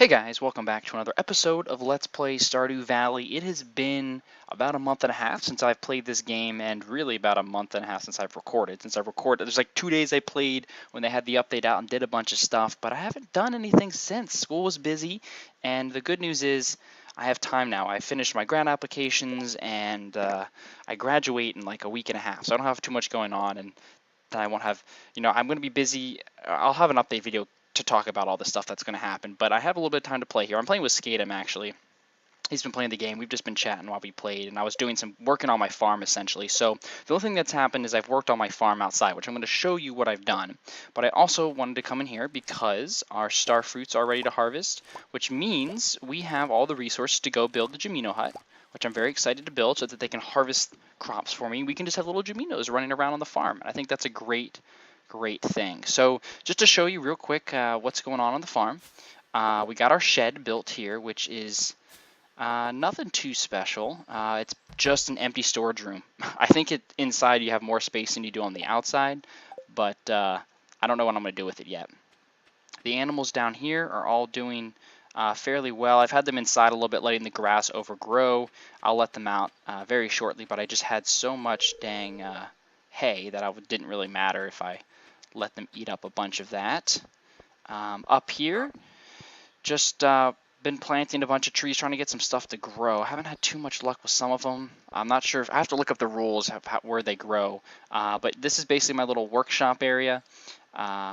Hey guys, welcome back to another episode of Let's Play Stardew Valley. It has been about a month and a half since I've played this game, and really about a month and a half since I've recorded. There's like 2 days I played when they had the update out and did a bunch of stuff, but I haven't done anything since. School was busy, and the good news is I have time now. I finished my grant applications, and I graduate in like a week and a half, so I don't have too much going on, and then I won't have, I'm going to be busy. I'll have an update video to talk about all the stuff that's going to happen, but I have a little bit of time to play here. I'm playing with Skatem, actually. He's been playing the game. We've just been chatting while we played, and I was doing some working on my farm, essentially. So the only thing that's happened is I've worked on my farm outside, which I'm going to show you what I've done. But I also wanted to come in here because our star fruits are ready to harvest, which means we have all the resources to go build the Jamino hut, which I'm very excited to build so that they can harvest crops for me. We can just have little Jaminos running around on the farm. And I think that's a great thing. So just to show you real quick what's going on the farm, we got our shed built here, which is nothing too special. It's just an empty storage room. I think inside you have more space than you do on the outside, but I don't know what I'm going to do with it yet. The animals down here are all doing fairly well. I've had them inside a little bit, letting the grass overgrow. I'll let them out very shortly, but I just had so much dang hay that it didn't really matter if I let them eat up a bunch of that. Up here, just been planting a bunch of trees, trying to get some stuff to grow. I haven't had too much luck with some of them. I'm not sure if I have to look up the rules of where they grow. But this is basically my little workshop area.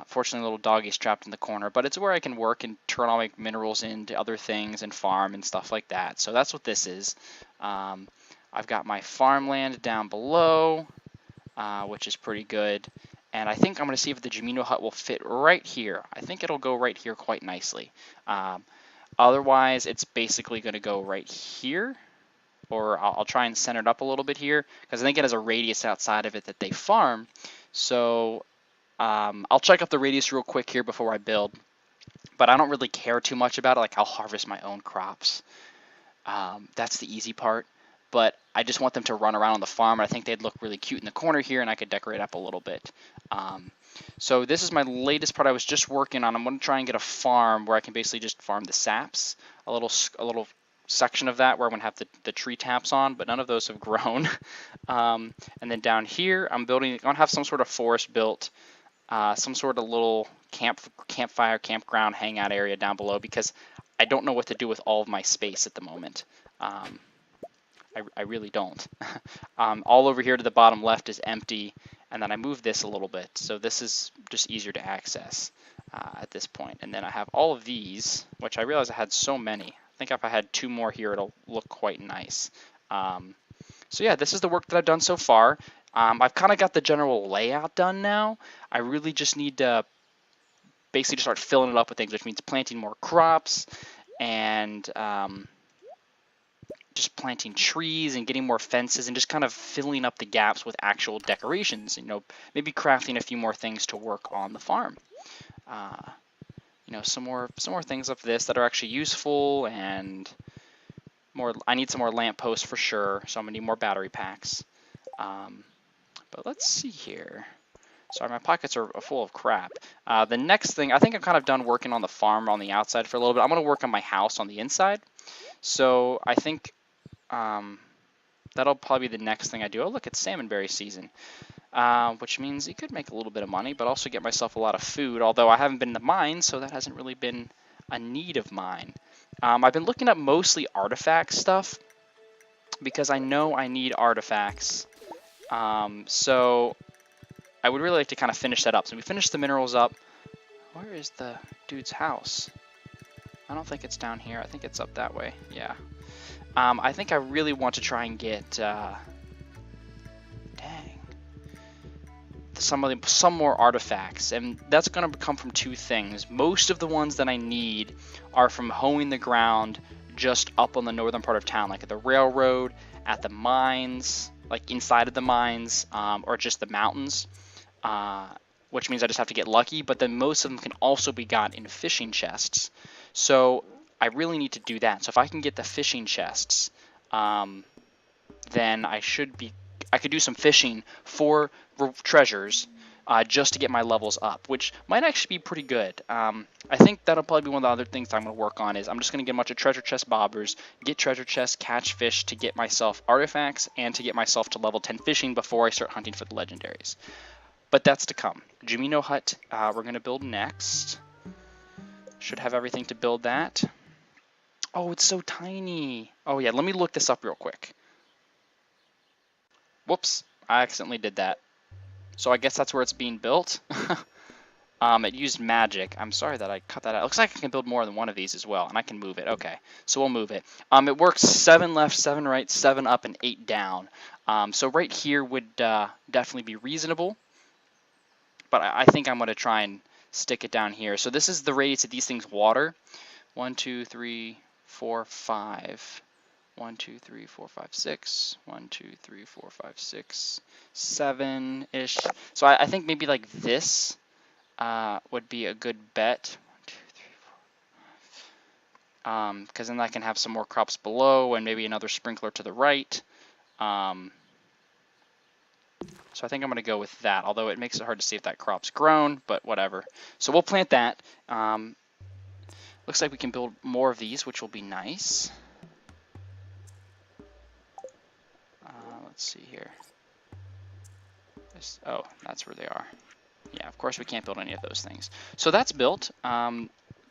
Fortunately, little doggy's trapped in the corner, but it's where I can work and turn all my minerals into other things and farm and stuff like that. So that's what this is. I've got my farmland down below, which is pretty good. And I think I'm going to see if the Jamino hut will fit right here. I think it'll go right here quite nicely. Otherwise, it's basically going to go right here. Or I'll try and center it up a little bit here, because I think it has a radius outside of it that they farm. So I'll check up the radius real quick here before I build. But I don't really care too much about it. Like, I'll harvest my own crops. That's the easy part. But I just want them to run around on the farm. And I think they'd look really cute in the corner here, and I could decorate up a little bit. So this is my latest part I was just working on. I'm going to try and get a farm where I can basically just farm the saps, a little section of that where I'm going to have the tree taps on, but none of those have grown. And then down here, I'm going to have some sort of forest built, some sort of little campfire, campground, hangout area down below, because I don't know what to do with all of my space at the moment. I really don't. All over here to the bottom left is empty, and then I moved this a little bit, so this is just easier to access at this point. And then I have all of these, which I realized I had so many. I think if I had 2 more here, it'll look quite nice. So yeah, this is the work that I've done so far. I've kind of got the general layout done now. I really just need to basically just start filling it up with things, which means planting more crops and just planting trees and getting more fences and just kind of filling up the gaps with actual decorations. Maybe crafting a few more things to work on the farm. Some more things of this that are actually useful, and more. I need some more lamp posts for sure, so I'm gonna need more battery packs. But let's see here. Sorry, my pockets are full of crap. The next thing, I think I'm kind of done working on the farm on the outside for a little bit. I'm gonna work on my house on the inside. So I think that'll probably be the next thing I do. Oh, look, it's salmonberry season, which means it could make a little bit of money, but also get myself a lot of food, although I haven't been in the mines, so that hasn't really been a need of mine. I've been looking up mostly artifact stuff, because I know I need artifacts. So I would really like to kind of finish that up. So we finished the minerals up. Where is the dude's house? I don't think it's down here. I think it's up that way. Yeah. I think I really want to try and get some more artifacts, and that's going to come from 2 things. Most of the ones that I need are from hoeing the ground just up on the northern part of town, like at the railroad, at the mines, like inside of the mines, or just the mountains, which means I just have to get lucky. But then most of them can also be got in fishing chests. So I really need to do that. So if I can get the fishing chests, then I could do some fishing for treasures, just to get my levels up, which might actually be pretty good. I think that'll probably be one of the other things I'm going to work on is I'm just going to get a bunch of treasure chest bobbers, get treasure chests, catch fish to get myself artifacts, and to get myself to level 10 fishing before I start hunting for the legendaries. But that's to come. Jimino Hut we're going to build next. Should have everything to build that. Oh, it's so tiny. Oh yeah, let me look this up real quick. Whoops, I accidentally did that. So I guess that's where it's being built. It used magic. I'm sorry that I cut that out. Looks like I can build more than one of these as well, and I can move it. Okay, so we'll move it. It works 7 left, 7 right, 7 up, and 8 down. So right here would definitely be reasonable. But I think I'm going to try and stick it down here. So this is the radius of these things water. 1, 2, 3, 4, 5. 1, 2, 3, 4, 5, 6. 1, 2, 3, 4, 5, 6, 7-ish. So I think maybe like this would be a good bet. 1, 2, 3, 4, 5. Because then I can have some more crops below and maybe another sprinkler to the right. So I think I'm going to go with that, although it makes it hard to see if that crop's grown, but whatever. So we'll plant that. Looks like we can build more of these, which will be nice. Let's see here. Oh, that's where they are. Yeah, of course we can't build any of those things. So that's built.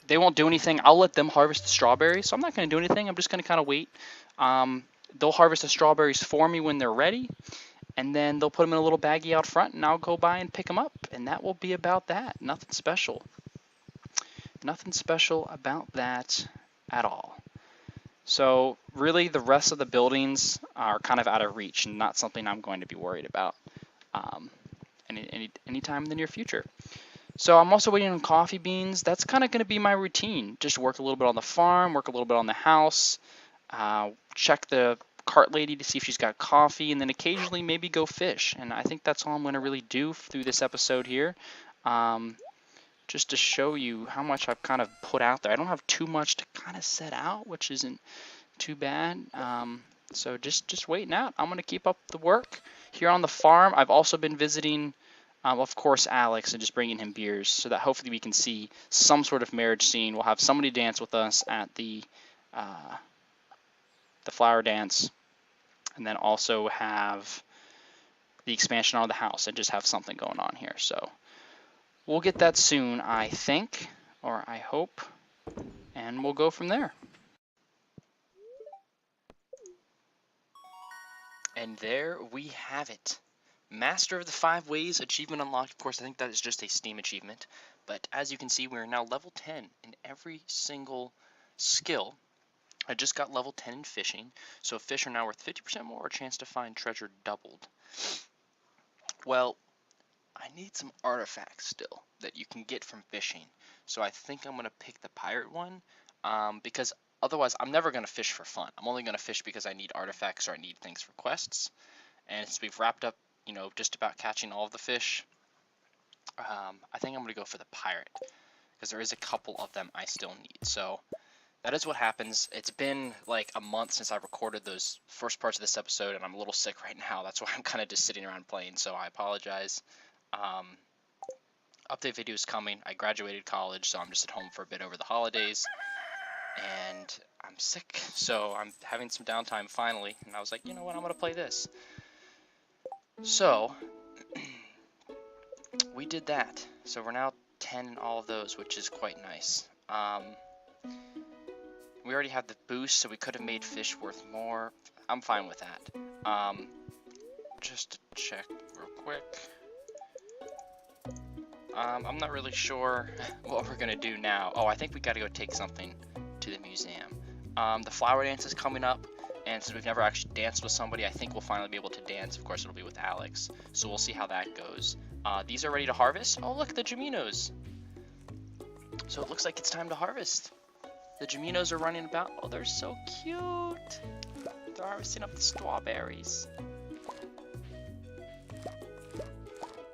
They won't do anything. I'll let them harvest the strawberries, so I'm not going to do anything. I'm just going to kind of wait. They'll harvest the strawberries for me when they're ready, and then they'll put them in a little baggie out front, and I'll go by and pick them up, and that will be about that. Nothing special. Nothing special about that at all. So really the rest of the buildings are kind of out of reach and not something I'm going to be worried about anytime in the near future. So I'm also waiting on coffee beans. That's kind of going to be my routine. Just work a little bit on the farm, work a little bit on the house, check the cart lady to see if she's got coffee, and then occasionally maybe go fish. And I think that's all I'm going to really do through this episode here. Just to show you how much I've kind of put out there. I don't have too much to kind of set out, which isn't too bad. So just waiting out. I'm going to keep up the work here on the farm. I've also been visiting, of course, Alex and just bringing him beers so that hopefully we can see some sort of marriage scene. We'll have somebody dance with us at the flower dance, and then also have the expansion on the house and just have something going on here. So we'll get that soon, I think, or I hope, and we'll go from there. And there we have it. Master of the 5 Ways achievement unlocked. Of course, I think that is just a Steam achievement, but as you can see, we're now level 10 in every single skill. I just got level 10 in fishing, so fish are now worth 50% more, a chance to find treasure doubled. Well, I need some artifacts still that you can get from fishing. So I think I'm going to pick the pirate one because otherwise I'm never going to fish for fun. I'm only going to fish because I need artifacts or I need things for quests. And since we've wrapped up, just about catching all of the fish, I think I'm going to go for the pirate because there is a couple of them I still need. So that is what happens. It's been like a month since I recorded those first parts of this episode, and I'm a little sick right now. That's why I'm kind of just sitting around playing, so I apologize. Update video is coming. I graduated college, so I'm just at home for a bit over the holidays, and I'm sick, so I'm having some downtime finally, and I was like, you know what, I'm going to play this. So, we did that. So we're now 10 in all of those, which is quite nice. We already had the boost, so we could have made fish worth more. I'm fine with that. Just to check real quick. I'm not really sure what we're going to do now. Oh, I think we got to go take something to the museum. The flower dance is coming up, and since we've never actually danced with somebody, I think we'll finally be able to dance. Of course, it'll be with Alex, so we'll see how that goes. These are ready to harvest. Oh, look, the Jiminos. So it looks like it's time to harvest. The Jiminos are running about. Oh, they're so cute. They're harvesting up the strawberries.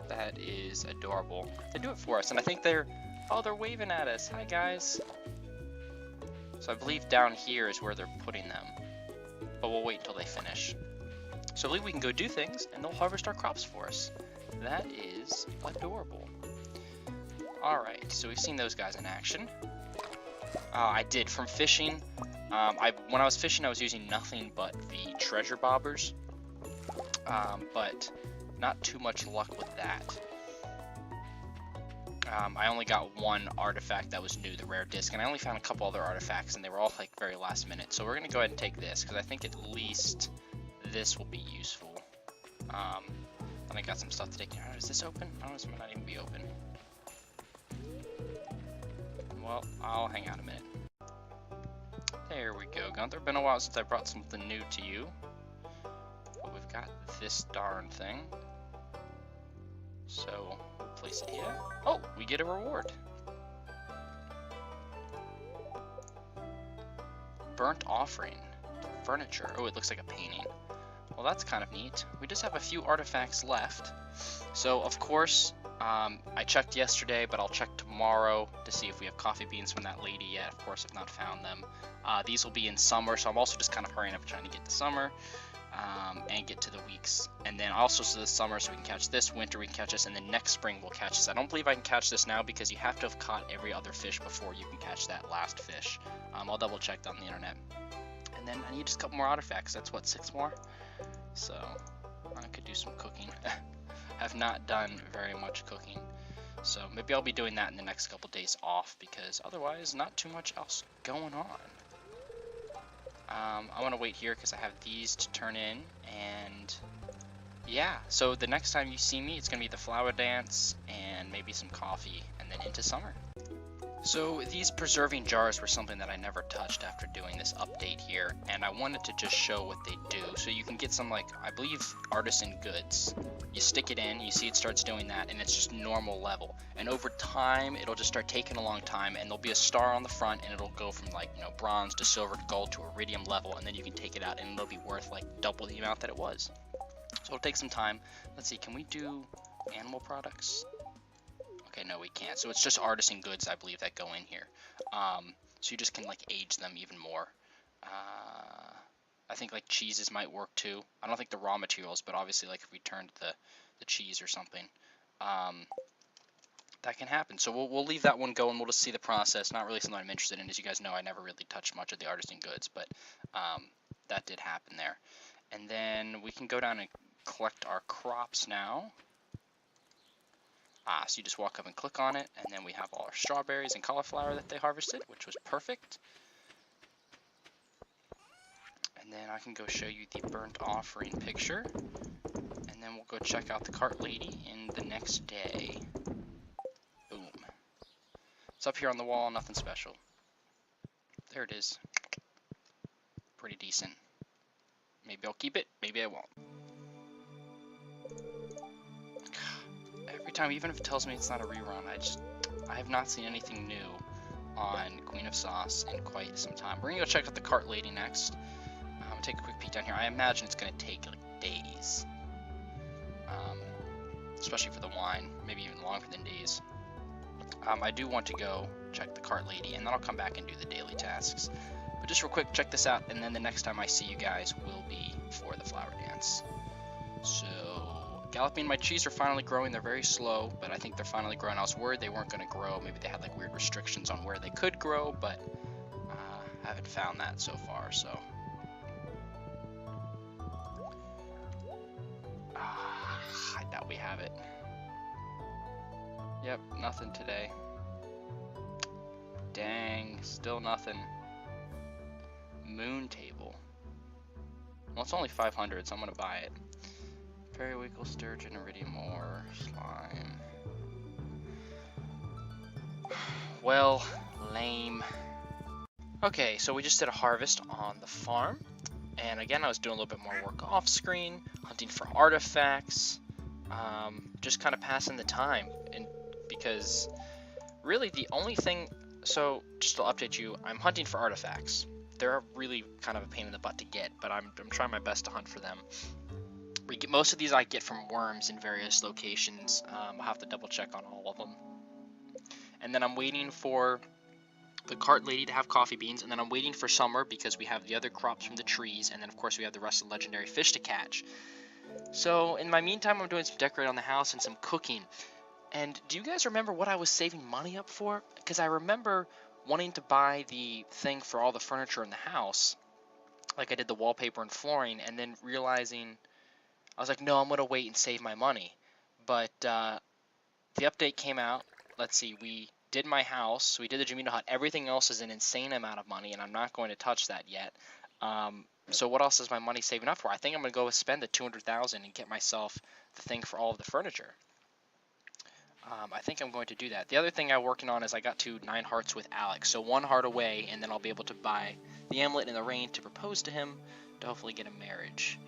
That is adorable. They do it for us, and I think they're waving at us. Hi, guys. So I believe down here is where they're putting them, but we'll wait until they finish. So I believe we can go do things, and they'll harvest our crops for us. That is is adorable. Alright, so we've seen those guys in action. I did from fishing. When I was fishing, I was using nothing but the treasure bobbers, but not too much luck with that. I only got one artifact that was new, the rare disc, and I only found a couple other artifacts, and they were all like very last minute. So we're gonna go ahead and take this because I think at least this will be useful. And I got some stuff to take. Is this open? I don't know, this might not even be open. Well, I'll hang out a minute. There we go, Gunther. Been a while since I brought something new to you. But we've got this darn thing. So, we'll place it here. Oh, we get a reward. Burnt offering. Furniture. Oh, it looks like a painting. Well, that's kind of neat. We just have a few artifacts left. So, of course, I checked yesterday, but I'll check tomorrow to see if we have coffee beans from that lady yet. Of course, I've not found them. These will be in summer, so I'm also just kind of hurrying up trying to get to summer and get to the weeks. And then also so this summer, so we can catch this, winter we can catch this, and then next spring we'll catch this. I don't believe I can catch this now because you have to have caught every other fish before you can catch that last fish. I'll double check on the internet. And then I need just a couple more artifacts. That's what, 6 more? So I could do some cooking. Have not done very much cooking, so maybe I'll be doing that in the next couple days off because otherwise not too much else going on. I want to wait here because I have these to turn in, and yeah, so the next time you see me it's gonna be the flower dance and maybe some coffee and then into summer. So these preserving jars were something that I never touched after doing this update here, and I wanted to just show what they do. So you can get some, like, I believe artisan goods. You stick it in, you see it starts doing that, and it's just normal level. And over time, it'll just start taking a long time, and there'll be a star on the front, and it'll go from, like, you know, bronze to silver to gold to iridium level, and then you can take it out, and it'll be worth, like, double the amount that it was. So it'll take some time. Let's see, can we do animal products? Okay, no, we can't. So it's just artisan goods, I believe, that go in here. So you just can, like, age them even more. I think, like, cheeses might work, too. I don't think the raw materials, but obviously, like, if we turned the cheese or something, that can happen. So we'll leave that one go, and we'll just see the process. Not really something I'm interested in. As you guys know, I never really touched much of the artisan goods, but that did happen there. And then we can go down and collect our crops now. So you just walk up and click on it, and then we have all our strawberries and cauliflower that they harvested, which was perfect. And then I can go show you the burnt offering picture, and then we'll go check out the cart lady in the next day. Boom. It's up here on the wall, nothing special. There it is. Pretty decent. Maybe I'll keep it, maybe I won't. Every time, even if it tells me it's not a rerun, I have not seen anything new on Queen of Sauce in quite some time. We're gonna go check out the cart lady next. I'm gonna take a quick peek down here. I imagine it's gonna take like days, especially for the wine, maybe even longer than days. I do want to go check the cart lady, and then I'll come back and do the daily tasks. But just real quick, check this out, and then the next time I see you guys will be for the flower dance. So Gallopy and my cheese are finally growing. They're very slow, but I think they're finally growing. I was worried they weren't going to grow. Maybe they had like weird restrictions on where they could grow, but I haven't found that so far. So I doubt we have it. Yep, nothing today. Dang, still nothing. Moon table. Well, it's only 500, so I'm going to buy it. Periwinkle, sturgeon, iridium ore, slime. Well, lame. Okay, so we just did a harvest on the farm. And again, I was doing a little bit more work off screen, hunting for artifacts, just kind of passing the time. And because really the only thing, so just to update you, I'm hunting for artifacts. They're really kind of a pain in the butt to get, but I'm trying my best to hunt for them. Most of these I get from worms in various locations. I'll have to double check on all of them. And then I'm waiting for the cart lady to have coffee beans, and then I'm waiting for summer because we have the other crops from the trees, and then of course we have the rest of the legendary fish to catch. So in my meantime, I'm doing some decorating on the house and some cooking. And do you guys remember what I was saving money up for? Because I remember wanting to buy the thing for all the furniture in the house, like I did the wallpaper and flooring, and then realizing, I was like, no, I'm going to wait and save my money. But the update came out. Let's see, we did my house, we did the Jamino Hut. Everything else is an insane amount of money, and I'm not going to touch that yet. So what else is my money saving up for? I think I'm going to go spend the 200,000 and get myself the thing for all of the furniture. I think I'm going to do that. The other thing I'm working on is I got to 9 hearts with Alex. So 1 heart away, and then I'll be able to buy the amulet in the rain to propose to him to hopefully get a marriage,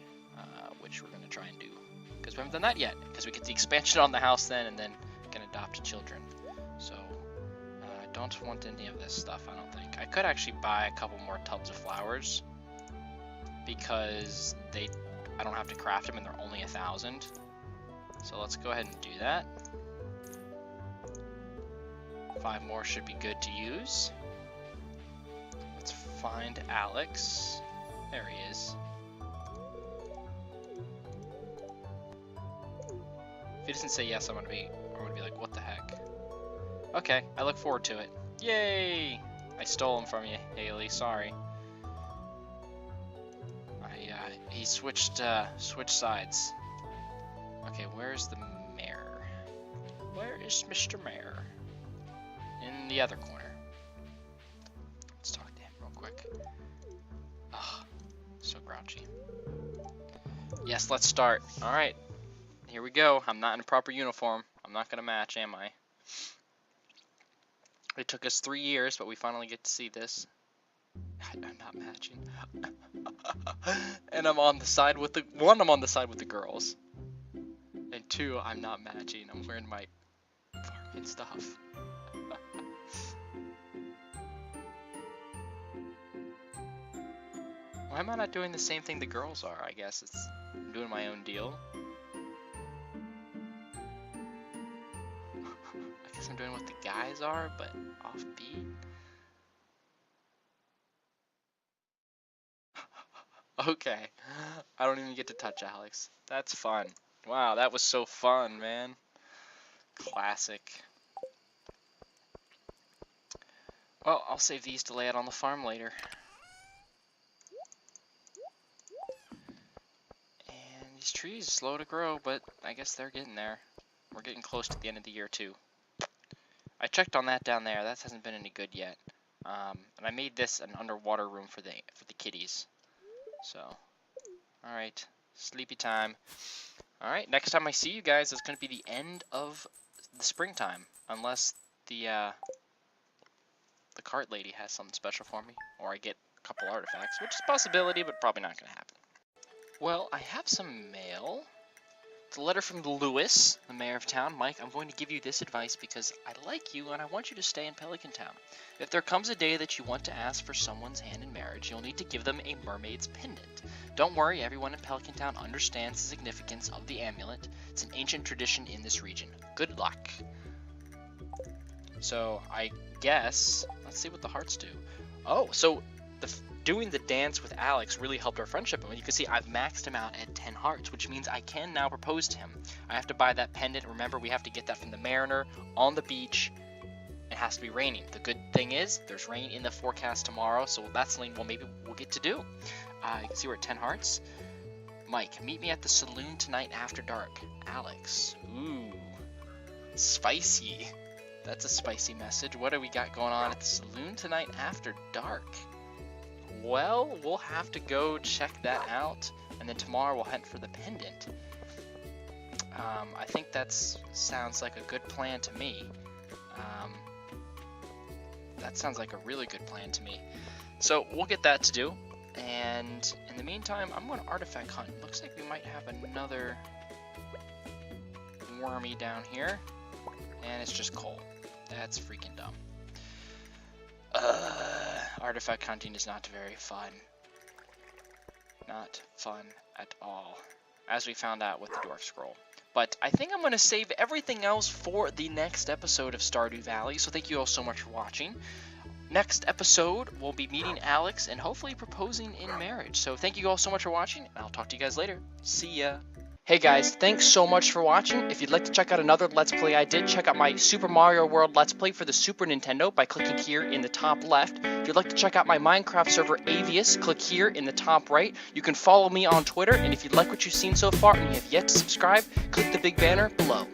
which we're going to try and do. Because we haven't done that yet. Because we get the expansion on the house then, and then can adopt children. So I don't want any of this stuff, I don't think. I could actually buy a couple more tubs of flowers, because I don't have to craft them and they're only 1,000. So let's go ahead and do that. 5 more should be good to use. Let's find Alex. There he is. If he doesn't say yes, I'm gonna be like, what the heck? Okay, I look forward to it. Yay! I stole him from you, Haley. Sorry. He switched sides. Okay, where's the mayor? Where is Mr. Mayor? In the other corner. Let's talk to him real quick. Ugh, so grouchy. Yes, let's start. Alright, here we go. I'm not in a proper uniform. I'm not gonna match, am I? It took us 3 years, but we finally get to see this. I'm not matching. And I'm on the side with the girls. And 2, I'm not matching. I'm wearing my farming stuff. Why am I not doing the same thing the girls are? I guess I'm doing my own deal. I guess I'm doing what the guys are, but offbeat. Okay, I don't even get to touch Alex. That's fun. Wow, that was so fun, man. Classic. Well, I'll save these to lay out on the farm later. And these trees slow to grow, but I guess they're getting there. We're getting close to the end of the year too. I checked on that down there. That hasn't been any good yet. And I made this an underwater room for the kitties. So, alright, sleepy time. Alright, next time I see you guys, it's going to be the end of the springtime. Unless the cart lady has something special for me. Or I get a couple artifacts, which is a possibility, but probably not going to happen. Well, I have some mail. It's a letter from Lewis, the mayor of town. Mike, I'm going to give you this advice because I like you and I want you to stay in Pelican Town. If there comes a day that you want to ask for someone's hand in marriage, you'll need to give them a mermaid's pendant. Don't worry, everyone in Pelican Town understands the significance of the amulet. It's an ancient tradition in this region. Good luck. So, I guess, let's see what the hearts do. Oh, so doing the dance with Alex really helped our friendship. And you can see I've maxed him out at 10 hearts, which means I can now propose to him. I have to buy that pendant. Remember, we have to get that from the Mariner on the beach. It has to be raining. The good thing is there's rain in the forecast tomorrow, so that's something we'll get to do. You can see we're at 10 hearts. Mike, meet me at the saloon tonight after dark. Alex, ooh, spicy. That's a spicy message. What do we got going on at the saloon tonight after dark? Well, we'll have to go check that out, and then tomorrow we'll hunt for the pendant. I think that sounds like a good plan to me. That sounds like a really good plan to me. So we'll get that to do, and in the meantime, I'm going to artifact hunt. Looks like we might have another wormy down here, and it's just coal. That's freaking dumb. Artifact hunting is not very fun. Not fun at all, as we found out with the Dwarf Scroll. But I think I'm going to save everything else for the next episode of Stardew Valley, so thank you all so much for watching. Next episode, we'll be meeting Alex and hopefully proposing in marriage. So thank you all so much for watching, and I'll talk to you guys later. See ya! Hey guys, thanks so much for watching. If you'd like to check out another Let's Play I did, check out my Super Mario World Let's Play for the Super Nintendo by clicking here in the top left. If you'd like to check out my Minecraft server Avius, click here in the top right. You can follow me on Twitter, and if you like what you've seen so far and you have yet to subscribe, click the big banner below.